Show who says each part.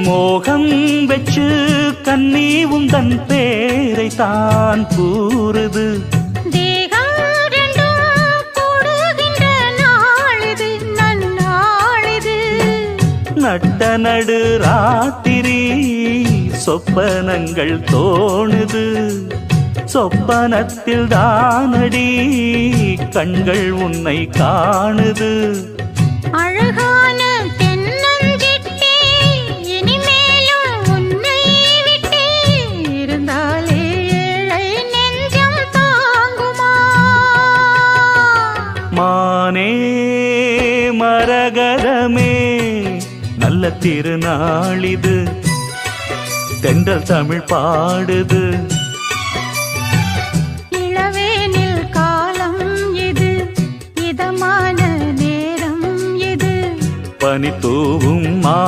Speaker 1: மோகம் வெச்சு கண்ணி உந்தன் பேரை தான் கூறுது.
Speaker 2: தேகம் ரெண்டும் கூடுகின்ற நாளிது நன்னாளிது.
Speaker 1: நட்ட நடு ராத்திரி சொப்பனங்கள் தோணுது. சொப்பனத்தில் தானடி கண்கள் உன்னை காணுது.
Speaker 2: அழகான தென்னஞ்சிட்டே இனிமேலும் உன்னை விட்டே இருந்தாலே ஏழை நெஞ்சம் தாங்குமா?
Speaker 1: மானே மரகதமே நல்ல திருநாளிது. தென்றல் தமிழ் பாடுது.
Speaker 2: இளவேனில் காலம் இது இதமான நேரம் இது.
Speaker 1: பனி தூவும் மாலை